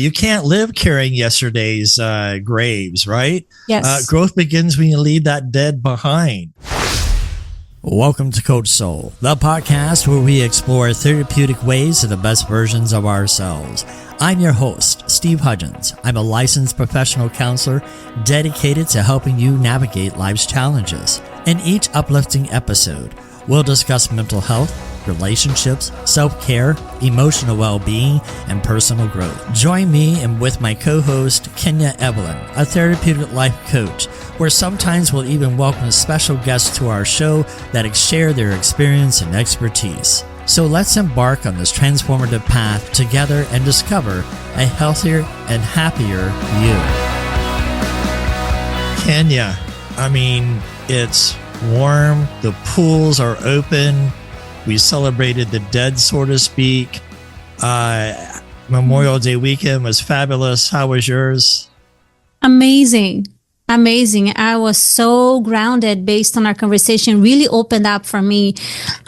You can't live carrying yesterday's graves, right? Yes. Growth begins when you leave that dead behind. Welcome to Coach Soul, the podcast where we explore therapeutic ways to the best versions of ourselves. I'm your host, Steve Hudgens. I'm a licensed professional counselor dedicated to helping you navigate life's challenges. In each uplifting episode, we'll discuss mental health, relationships, self-care, emotional well-being, and personal growth. Join me and with my co-host, Kenya Evelyn, a therapeutic life coach, where sometimes we'll even welcome special guests to our show that share their experience and expertise. So let's embark on this transformative path together and discover a healthier and happier you. Kenya, it's warm, the pools are open, we celebrated the dead, so to speak. Memorial Day weekend was fabulous. How was yours? Amazing. I was so grounded based on our conversation, really opened up for me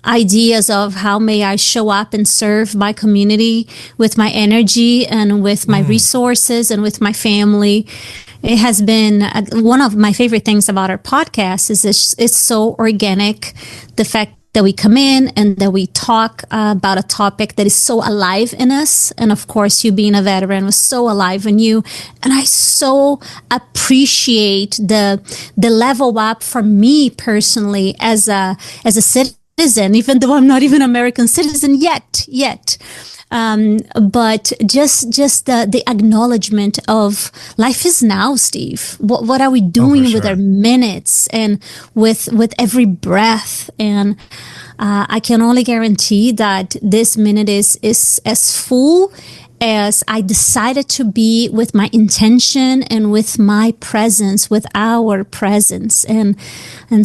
ideas of how may I show up and serve my community with my energy and with my resources and with my family. It has been one of my favorite things about our podcast is it's so organic. The fact that we come in and that we talk about a topic that is so alive in us. And of course, you being a veteran was so alive in you. And I so appreciate the level up for me personally as a citizen, even though I'm not even an American citizen yet. But just the acknowledgement of life is now, Steve. What are we doing with our minutes and with every breath? And I can only guarantee that this minute is as full as I decided to be with my intention and with my presence, with our presence. And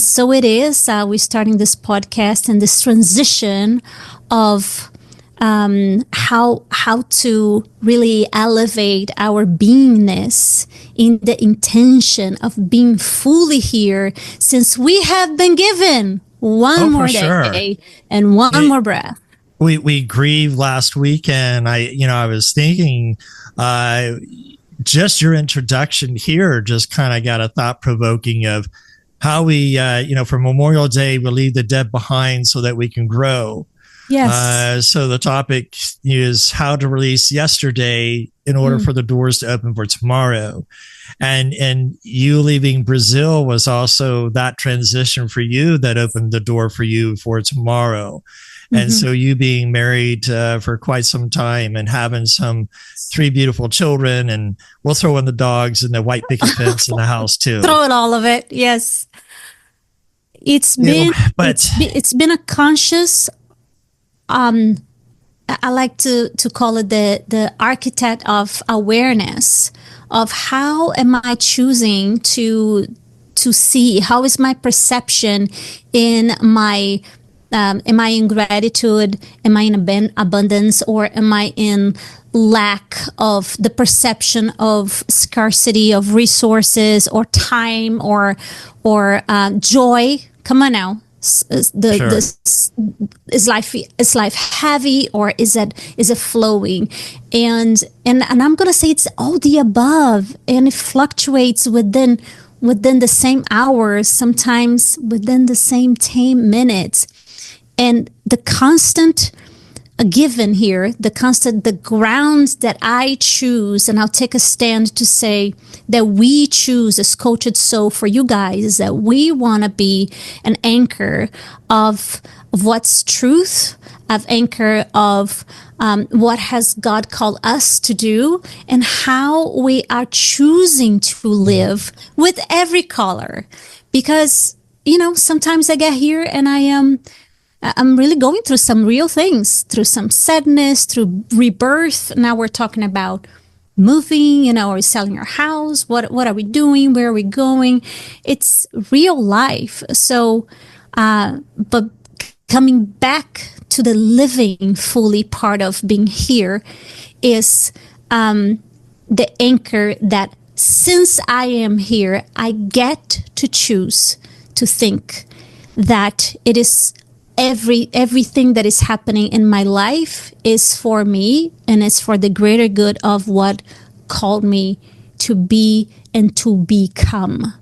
so it is. We're starting this podcast and this transition of how to really elevate our beingness in the intention of being fully here, since we have been given one more day and one more breath. We grieved last week, and I was thinking, just your introduction here just kind of got a thought provoking of how we, for Memorial Day, we leave the dead behind so that we can grow. Yes. So the topic is how to release yesterday in order for the doors to open for tomorrow. And you leaving Brazil was also that transition for you that opened the door for you for tomorrow. And so you being married for quite some time and having 3 beautiful children, and we'll throw in the dogs and the white picket fence in the house too. Throw in all of it. Yes. It's been a conscious, I like to call it the architect of awareness of how am I choosing to see, how is my perception in my, am I in gratitude? Am I in abundance, or am I in lack of the perception of scarcity of resources or time or joy? Come on now. Is life heavy, or is it flowing? And I'm gonna say it's all the above, and it fluctuates within the same hours, sometimes within the same 10 minutes. And the constant given here, the ground that I choose, and I'll take a stand to say that we choose as Coached Soul for you guys, is that we want to be an anchor of what's truth, of anchor of what has God called us to do, and how we are choosing to live with every color. Because, sometimes I get here and I'm really going through some real things, through some sadness, through rebirth. Now we're talking about moving, are we selling our house? What are we doing? Where are we going? It's real life. So, but coming back to the living fully part of being here is the anchor that since I am here, I get to choose to think that it is everything that is happening in my life is for me, and it's for the greater good of what called me to be and to become.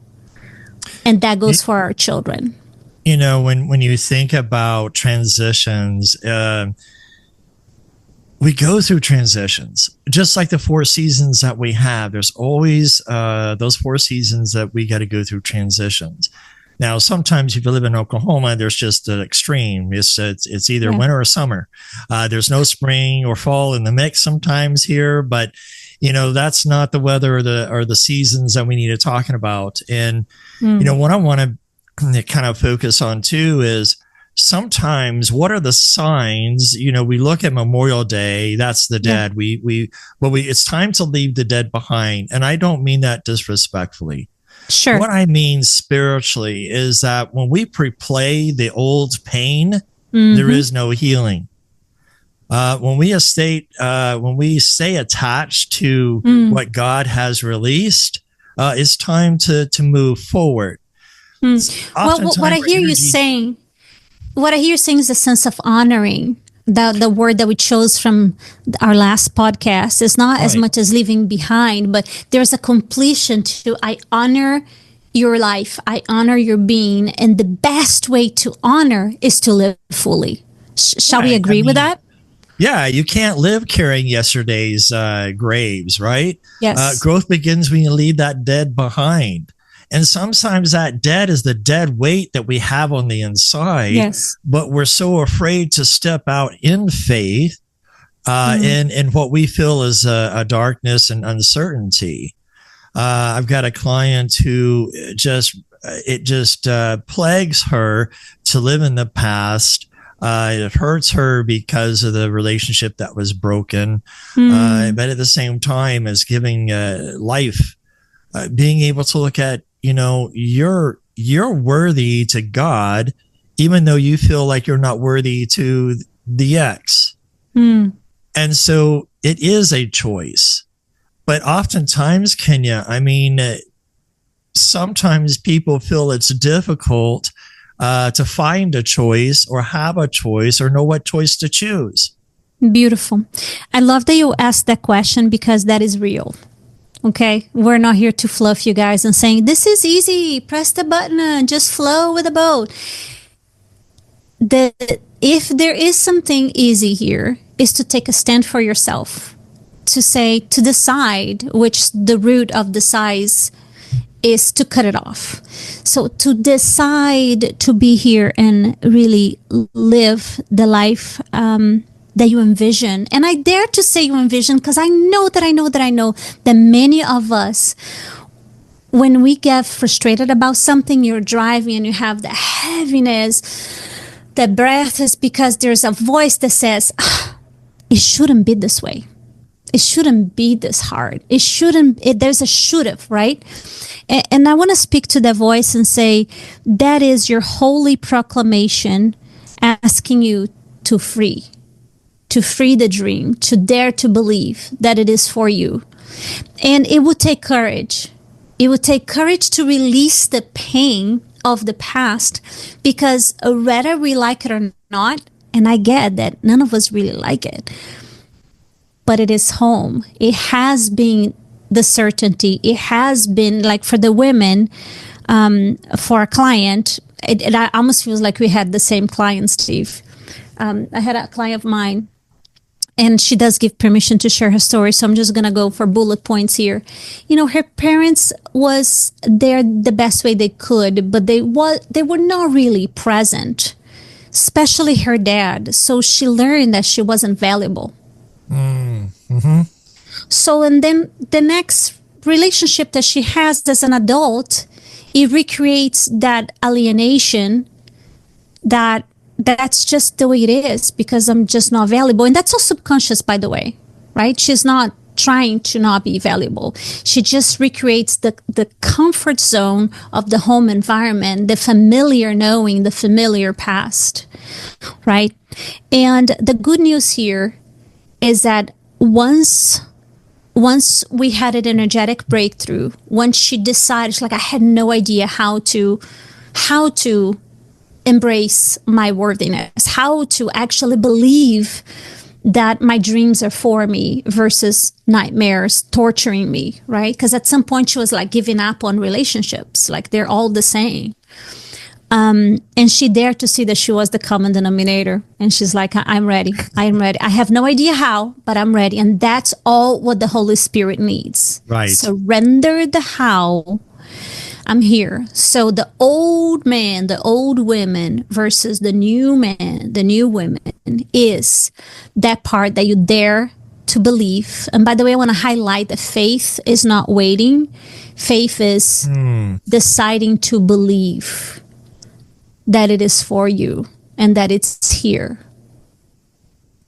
And that goes for our children. You know, when you think about transitions, we go through transitions, just like the 4 seasons that we have. There's always those 4 seasons that we got to go through transitions. Now, sometimes if you live in Oklahoma, there's just an extreme. It's either winter or summer. There's no spring or fall in the mix sometimes here, but you know, that's not the weather or the seasons that we need to talk about. And you know, what I want to kind of focus on too is sometimes what are the signs? You know, we look at Memorial Day, that's the dead. It's time to leave the dead behind. And I don't mean that disrespectfully. Sure. What I mean spiritually is that when we replay the old pain, there is no healing. When we stay attached to what God has released, it's time to move forward. Well, what I hear you saying is a sense of honoring. The word that we chose from our last podcast is not as much as leaving behind, but there's a completion to, I honor your life, I honor your being, and the best way to honor is to live fully. Shall we agree with that? Yeah, you can't live carrying yesterday's graves, right? Yes. Growth begins when you leave that dead behind. And sometimes that dead is the dead weight that we have on the inside. Yes. But we're so afraid to step out in faith in what we feel is a darkness and uncertainty. I've got a client who just plagues her to live in the past. It hurts her because of the relationship that was broken. But at the same time as giving life, being able to look at, you know, you're worthy to God, even though you feel like you're not worthy to the ex. And so it is a choice. But oftentimes, Kenya, I mean, sometimes people feel it's difficult to find a choice or have a choice or know what choice to choose. Beautiful. I love that you asked that question because that is real. Okay, we're not here to fluff you guys and saying, this is easy, press the button and just flow with the boat. If there is something easy here, is to take a stand for yourself, to decide which the root of the size is to cut it off. So to decide to be here and really live the life that you envision. And I dare to say you envision because I know that many of us, when we get frustrated about something, you're driving and you have the heaviness, the breath is because there's a voice that says, it shouldn't be this way. It shouldn't be this hard. There's a should have, right? And I want to speak to that voice and say, that is your holy proclamation asking you to free the dream, to dare to believe that it is for you. And it would take courage. It would take courage to release the pain of the past, because whether we like it or not, and I get that none of us really like it, but it is home. It has been the certainty. It has been, like, for the women, for a client, it almost feels like we had the same client, Steve. I had a client of mine, and she does give permission to share her story, so I'm just going to go for bullet points here. You know, her parents was there the best way they could, but they were not really present, especially her dad. So she learned that she wasn't valuable. So, and then the next relationship that she has as an adult, it recreates that alienation, that's just the way it is because I'm just not valuable. And that's all subconscious, by the way, right? She's not trying to not be valuable. She just recreates the comfort zone of the home environment, the familiar knowing, the familiar past, right? And the good news here is that once we had an energetic breakthrough, once she decided, she's like, I had no idea how to embrace my worthiness, how to actually believe that my dreams are for me versus nightmares torturing me, right? Because at some point she was like giving up on relationships, like they're all the same. And she dared to see that she was the common denominator. And she's like, I'm ready. I'm ready. I have no idea how, but I'm ready. And that's all what the Holy Spirit needs. Right. Surrender the how. I'm here. So the old man, the old women versus the new man, the new women is that part that you dare to believe. And by the way, I want to highlight that faith is not waiting. Faith is deciding to believe that it is for you and that it's here.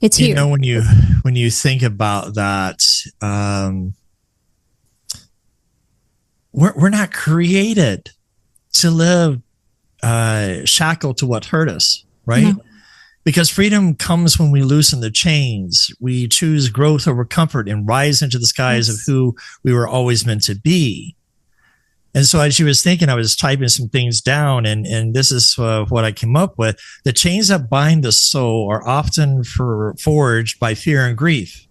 It's here. You know, when you think about that, we're not created to live shackled to what hurt us, right? No. Because freedom comes when we loosen the chains. We choose growth over comfort and rise into the skies of who we were always meant to be. And so as you was thinking, I was typing some things down, and this is what I came up with. The chains that bind the soul are often forged by fear and grief.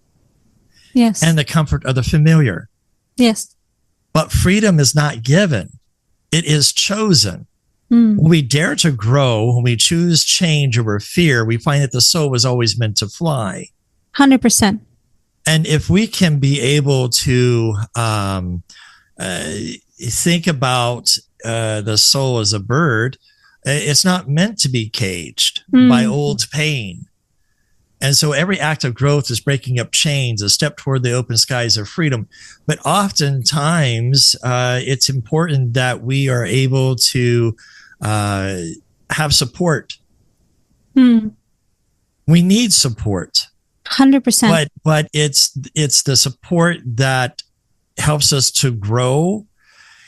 Yes. And the comfort of the familiar. Yes. But freedom is not given. It is chosen. When we dare to grow, when we choose change over fear, we find that the soul was always meant to fly. 100%. And if we can be able to think about the soul as a bird, it's not meant to be caged by old pain. And so every act of growth is breaking up chains, a step toward the open skies of freedom. But oftentimes, it's important that we are able to have support. We need support. 100%. But it's the support that helps us to grow.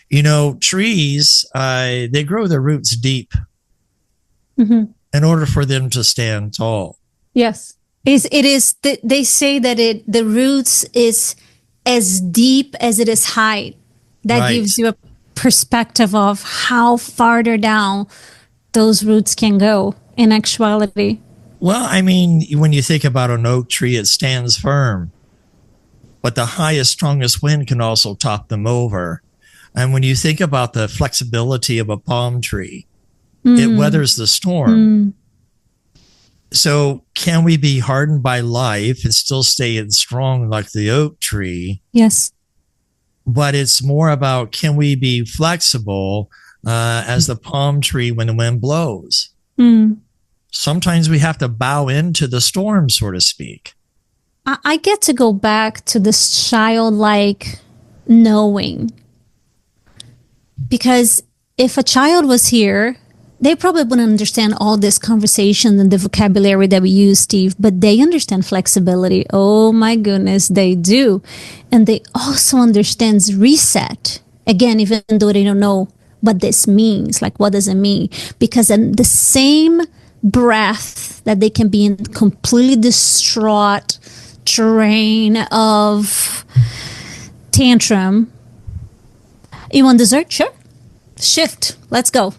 You know, trees, they grow their roots deep in order for them to stand tall. Yes. They say that the roots is as deep as it is high. That gives you a perspective of how farther down those roots can go in actuality. Well, I mean, when you think about an oak tree, it stands firm, but the highest, strongest wind can also top them over. And when you think about the flexibility of a palm tree, it weathers the storm. So can we be hardened by life and still stay strong like the oak tree? Yes. But it's more about, can we be flexible as the palm tree when the wind blows? Sometimes we have to bow into the storm, so to speak. I get to go back to this childlike knowing. Because if a child was here, they probably wouldn't understand all this conversation and the vocabulary that we use, Steve, but they understand flexibility. Oh my goodness, they do. And they also understand reset. Again, even though they don't know what this means, like what does it mean? Because in the same breath that they can be in completely distraught terrain of tantrum. You want dessert? Sure. Shift. Let's go.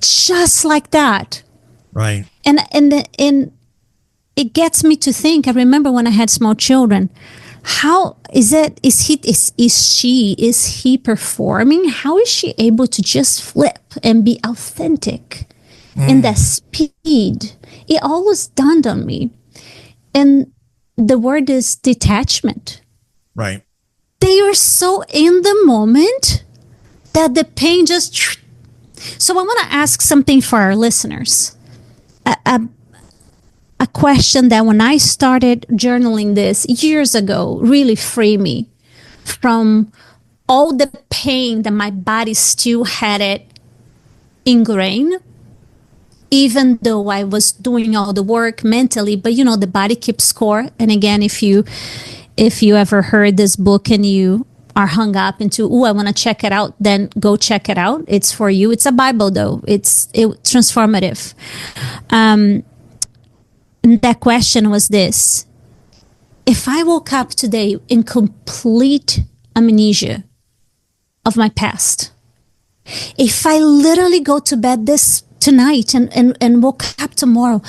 Just like that. Right. And it gets me to think. I remember when I had small children, how is he performing? How is she able to just flip and be authentic in that speed? It always dawned on me. And the word is detachment. Right. They are so in the moment that the pain just... So I want to ask something for our listeners. A question that when I started journaling this years ago really freed me from all the pain that my body still had it ingrained, even though I was doing all the work mentally. But you know, the body keeps score. And again, if you ever heard this book and you are hung up into, I want to check it out, then go check it out. It's for you. It's a Bible though. It's transformative. And that question was this: if I woke up today in complete amnesia of my past, If I literally go to bed this tonight and woke up tomorrow,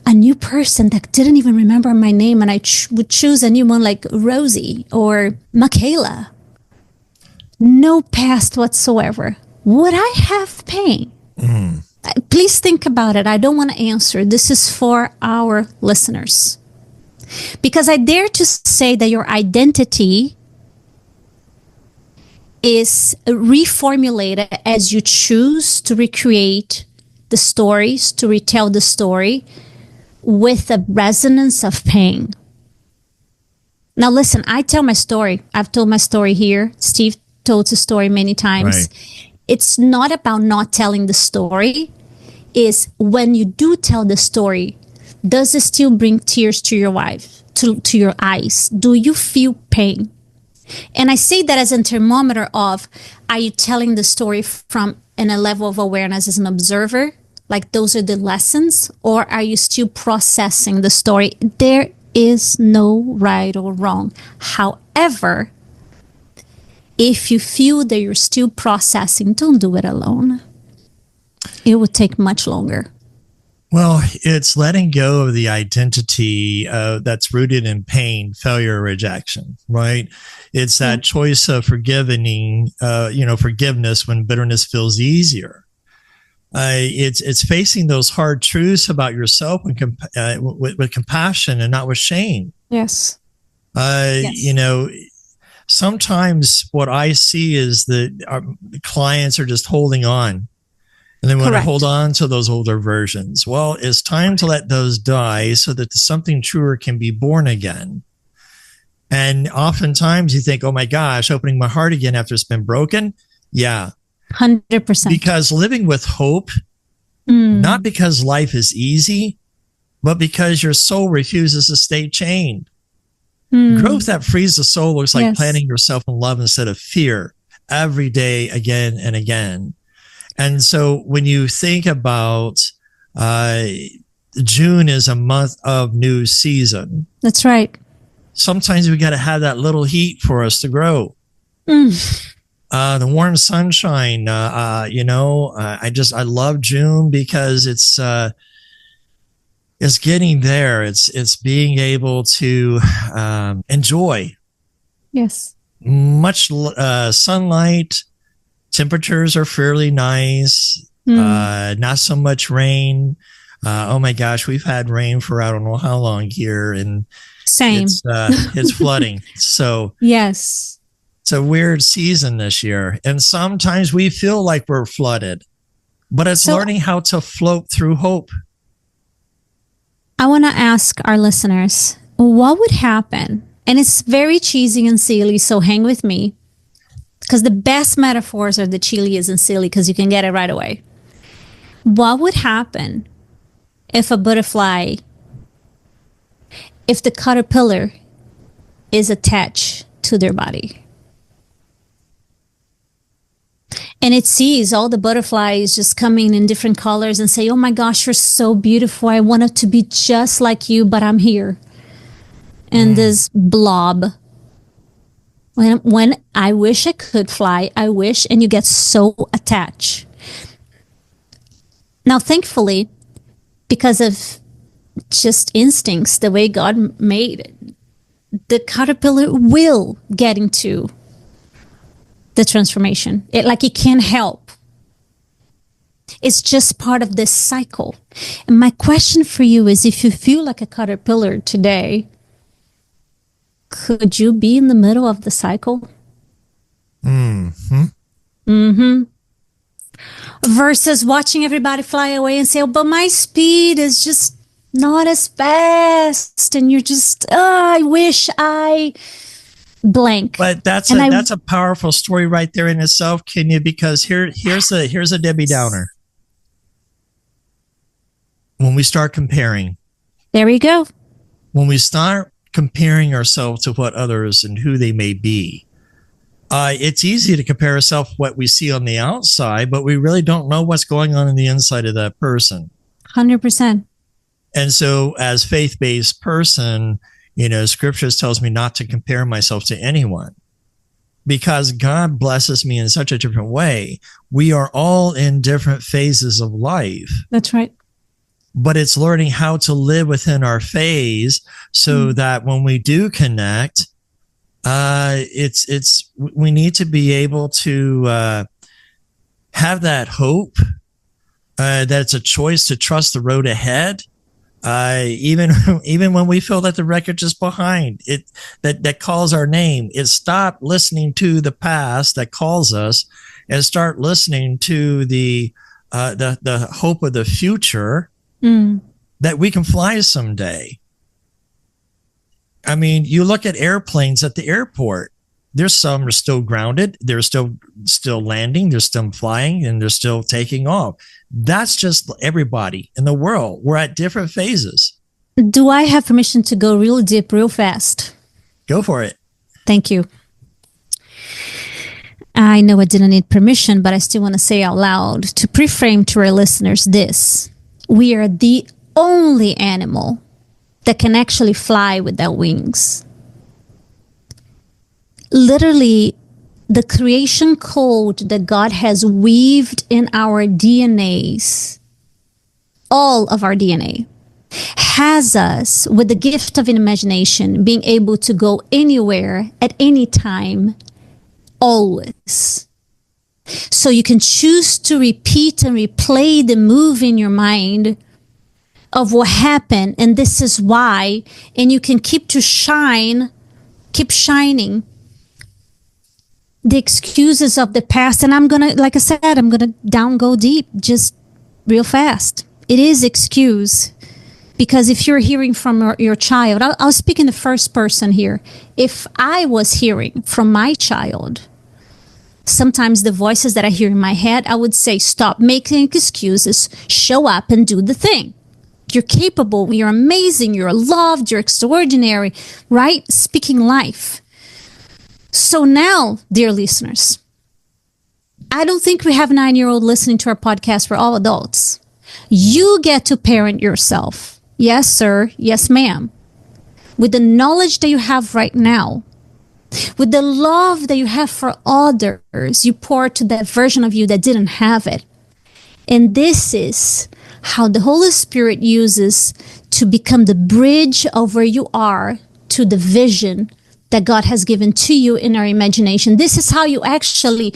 a new person that didn't even remember my name, and I would choose a new one like Rosie or Michaela, no past whatsoever, would I have pain? Please think about it. I don't want to answer. This is for our listeners. Because I dare to say that your identity is reformulated as you choose to recreate the stories, to retell the story with a resonance of pain. Now, listen, I tell my story. I've told my story here. Steve told his story many times. Right. It's not about not telling the story. Is when you do tell the story, does it still bring tears to your wife, to your eyes? Do you feel pain? And I say that as a thermometer of, are you telling the story from in a level of awareness as an observer? Like those are the lessons? Or are you still processing the story? There is no right or wrong. However, if you feel that you're still processing, don't do it alone. It would take much longer. Well, it's letting go of the identity that's rooted in pain, failure, rejection, right? It's that choice of forgiving, forgiveness when bitterness feels easier. It's facing those hard truths about yourself with compassion and not with shame. Yes. Sometimes what I see is that our clients are just holding on. And they want to hold on to those older versions. Well, it's time to let those die so that something truer can be born again. And oftentimes you think, oh my gosh, opening my heart again after it's been broken. Yeah. 100%. Because living with hope, not because life is easy, but because your soul refuses to stay chained. Growth that frees the soul looks like planting yourself in love instead of fear every day, again and again. And so when you think about June is a month of new season. That's right. Sometimes we got to have that little heat for us to grow. The warm sunshine, I love June because it's getting there. It's being able to enjoy. Yes. Much sunlight. Temperatures are fairly nice. Not so much rain. Oh my gosh, we've had rain for I don't know how long here, and same. It's flooding. So yes, it's a weird season this year, and sometimes we feel like we're flooded, but it's learning how to float through hope. I want to ask our listeners, what would happen? And it's very cheesy and silly, so hang with me. Because the best metaphors are the chilies and silly because you can get it right away. What would happen if a butterfly, if the caterpillar is attached to their body? And it sees all the butterflies just coming in different colors and say, oh my gosh, you're so beautiful. I wanted to be just like you, but I'm here. And this blob. When I wish I could fly, I wish, and you get so attached. Now, thankfully, because of just instincts, the way God made it, the caterpillar will get into the transformation. It can't help. It's just part of this cycle. And my question for you is, if you feel like a caterpillar today, could you be in the middle of the cycle? Versus watching everybody fly away and say, oh, but my speed is just not as fast. And you're just, I wish I blank. But that's a powerful story right there in itself, Kenya, because here's a Debbie Downer. When we start comparing. There we go. When we start comparing ourselves to what others and who they may be, it's easy to compare ourselves to what we see on the outside, but we really don't know what's going on in the inside of that person. 100%. And so as faith-based person, scriptures tells me not to compare myself to anyone. because God blesses me in such a different way. We are all in different phases of life. That's right. But it's learning how to live within our phase so that when we do connect, we need to be able to have that hope that it's a choice to trust the road ahead. Even when we feel that the wreckage is behind, that calls our name, is stop listening to the past that calls us and start listening to the hope of the future that we can fly someday. I mean, you look at airplanes at the airport. There's some are still grounded. They're still landing. They're still flying, and they're still taking off. That's just everybody in the world. We're at different phases. Do I have permission to go real deep, real fast? Go for it. Thank you. I know I didn't need permission, but I still want to say out loud to pre-frame to our listeners this. We are the only animal that can actually fly without wings. Literally, the creation code that God has weaved in our DNAs, all of our DNA, has us with the gift of imagination, being able to go anywhere at any time, always. So you can choose to repeat and replay the move in your mind of what happened, and this is why, and you can keep shining the excuses of the past. And I'm gonna, like I said, I'm gonna go deep, just real fast. It is excuse, because if you're hearing from your child, I'll speak in the first person here. If I was hearing from my child, sometimes the voices that I hear in my head, I would say, stop making excuses, show up and do the thing. You're capable, you're amazing, you're loved, you're extraordinary, right? Speaking life. So now, dear listeners, I don't think we have a 9-year-old listening to our podcast. We're all adults. You get to parent yourself. Yes, sir. Yes, ma'am. With the knowledge that you have right now, with the love that you have for others, you pour to that version of you that didn't have it. And this is how the Holy Spirit uses to become the bridge of where you are to the vision that God has given to you in our imagination. This is how you actually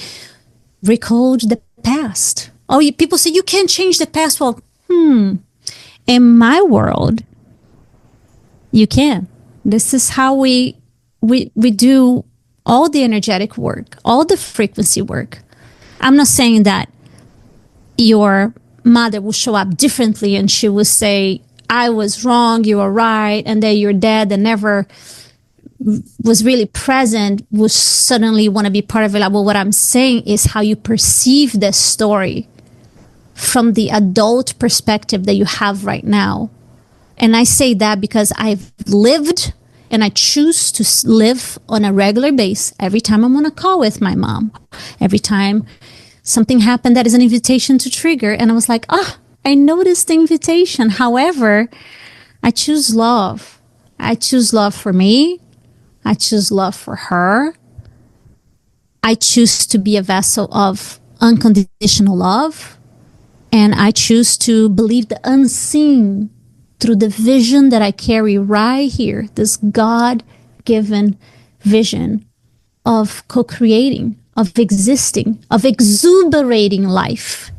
recode the past. Oh, people say you can't change the past. Well, in my world, you can. This is how we do all the energetic work, all the frequency work. I'm not saying that your mother will show up differently and she will say, I was wrong, you were right, and then your dad that never was really present will suddenly want to be part of it. Well, what I'm saying is how you perceive the story from the adult perspective that you have right now. And I say that because I've lived and I choose to live on a regular basis. Every time I'm on a call with my mom, every time something happened that is an invitation to trigger, and I was like, I noticed the invitation. However, I choose love. I choose love for me. I choose love for her. I choose to be a vessel of unconditional love. And I choose to believe the unseen through the vision that I carry right here, this God-given vision of co-creating, of existing, of exuberating life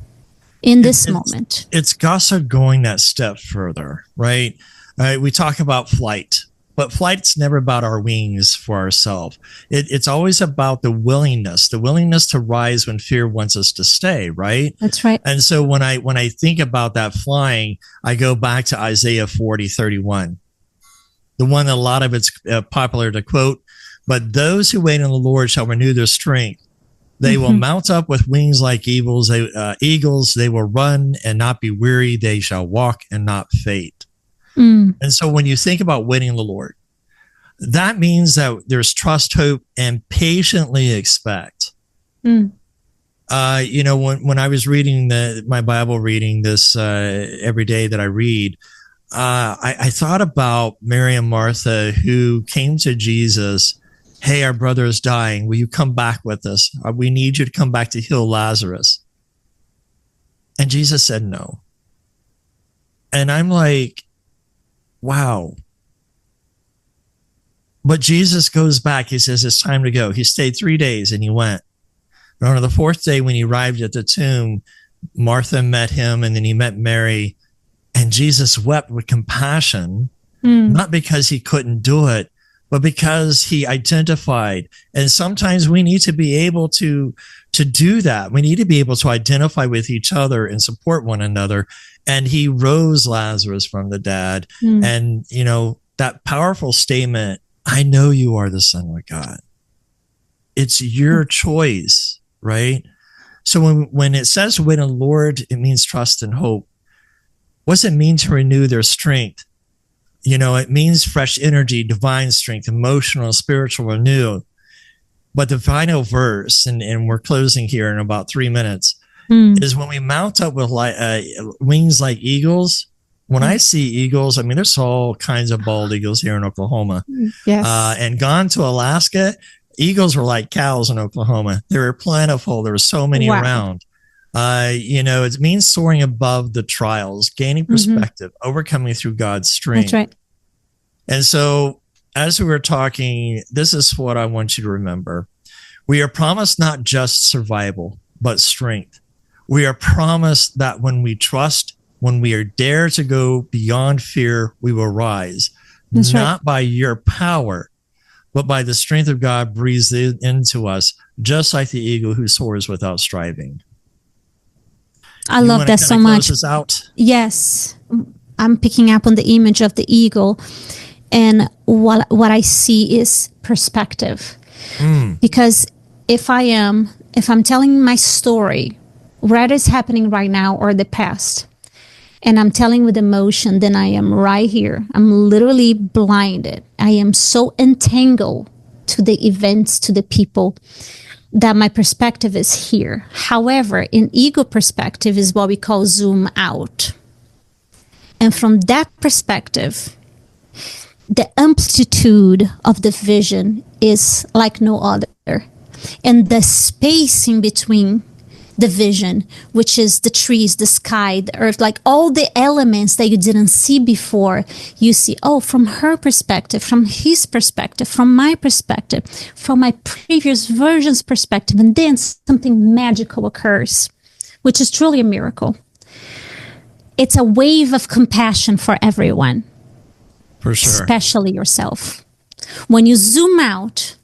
in this moment. It's also going that step further, right? We talk about flight, but flight's never about our wings for ourselves. It's always about the willingness to rise when fear wants us to stay, right? That's right. And so when I think about that flying, I go back to Isaiah 40:31, the one that a lot of it's popular to quote, but those who wait on the Lord shall renew their strength. They will mount up with wings like eagles. They will run and not be weary. They shall walk and not faint. And so when you think about waiting on the Lord, that means that there's trust, hope, and patiently expect. When I was reading my Bible reading this every day that I read, I thought about Mary and Martha, who came to Jesus hey, our brother is dying. Will you come back with us? We need you to come back to heal Lazarus. And Jesus said no. And I'm like, wow. But Jesus goes back. He says, it's time to go. He stayed 3 days and he went. And on the fourth day, when he arrived at the tomb, Martha met him and then he met Mary. And Jesus wept with compassion, not because he couldn't do it, but because he identified. And sometimes we need to be able to do that. We need to be able to identify with each other and support one another. And he rose Lazarus from the dead. And, you know, that powerful statement, I know you are the Son of God. It's your choice, right? So when it says wait on the Lord, it means trust and hope. What does it mean to renew their strength? You know, it means fresh energy, divine strength, emotional, spiritual renewal. But the final verse, and we're closing here in about 3 minutes, is when we mount up with wings like eagles. When I see eagles, I mean, there's all kinds of bald eagles here in Oklahoma. Yes. And gone to Alaska, eagles were like cows in Oklahoma. They were plentiful. There were so many around. You know, it means soaring above the trials, gaining perspective, overcoming through God's strength. That's right. And so as we were talking, this is what I want you to remember. We are promised not just survival, but strength. We are promised that when we trust, when we are dare to go beyond fear, we will rise. That's not right. By your power, but by the strength of God breathes into us, just like the eagle who soars without striving. I love that so much. Close us out? Yes. I'm picking up on the image of the eagle. And what I see is perspective. Because if I'm telling my story, whether it's happening right now or the past, and I'm telling with emotion, then I am right here. I'm literally blinded. I am so entangled to the events, to the people, that my perspective is here. However, in ego perspective is what we call zoom out. And from that perspective, the amplitude of the vision is like no other. And the space in between the vision, which is the trees, the sky, the earth, like all the elements that you didn't see before, you see, oh, from her perspective, from his perspective, from my perspective, from my previous version's perspective, and then something magical occurs, which is truly a miracle. It's a wave of compassion for everyone. For sure. Especially yourself. When you zoom out,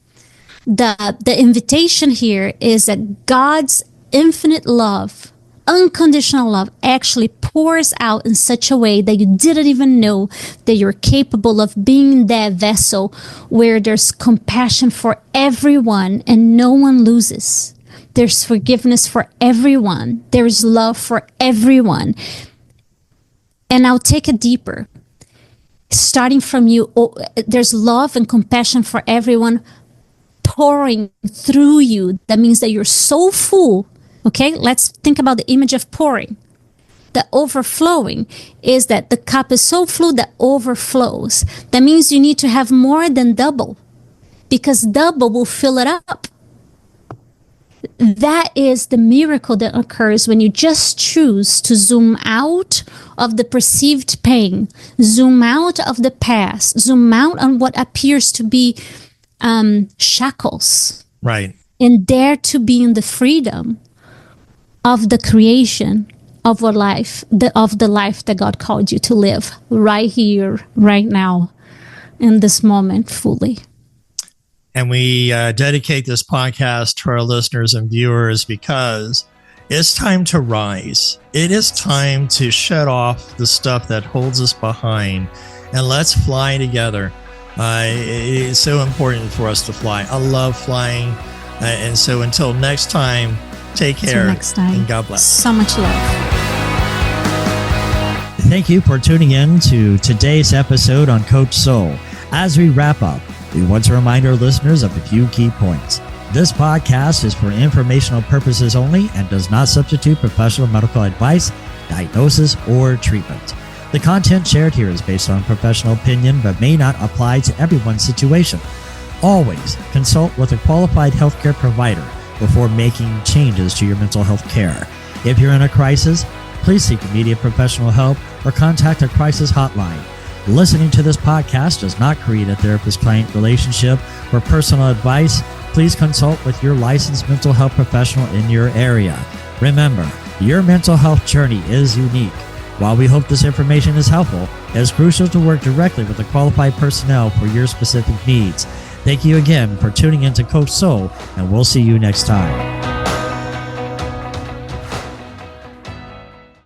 the invitation here is that God's infinite love, unconditional love, actually pours out in such a way that you didn't even know that you're capable of being that vessel where there's compassion for everyone and no one loses. There's forgiveness for everyone. There's love for everyone. And I'll take it deeper. Starting from you, there's love and compassion for everyone pouring through you. That means that you're so full. Okay, let's think about the image of pouring. The overflowing is that the cup is so full that overflows. That means you need to have more than double, because double will fill it up. That is the miracle that occurs when you just choose to zoom out of the perceived pain, zoom out of the past, zoom out on what appears to be shackles. Right. And dare to be in the freedom of the creation of a life, of the life that God called you to live right here, right now, in this moment fully. And we dedicate this podcast to our listeners and viewers because it's time to rise. It is time to shut off the stuff that holds us behind and let's fly together. It's so important for us to fly. I love flying. And so until next time, take care. Next time. And God bless. So much love. Thank you for tuning in to today's episode on Coach Soul. As we wrap up, we want to remind our listeners of a few key points. This podcast is for informational purposes only and does not substitute professional medical advice, diagnosis, or treatment. The content shared here is based on professional opinion but may not apply to everyone's situation. Always consult with a qualified healthcare provider before making changes to your mental health care. If you're in a crisis, please seek immediate professional help or contact a crisis hotline. Listening to this podcast does not create a therapist-client relationship. For personal advice, please consult with your licensed mental health professional in your area. Remember, your mental health journey is unique. While we hope this information is helpful, it is crucial to work directly with the qualified personnel for your specific needs. Thank you again for tuning in to Coach Soul, and we'll see you next time.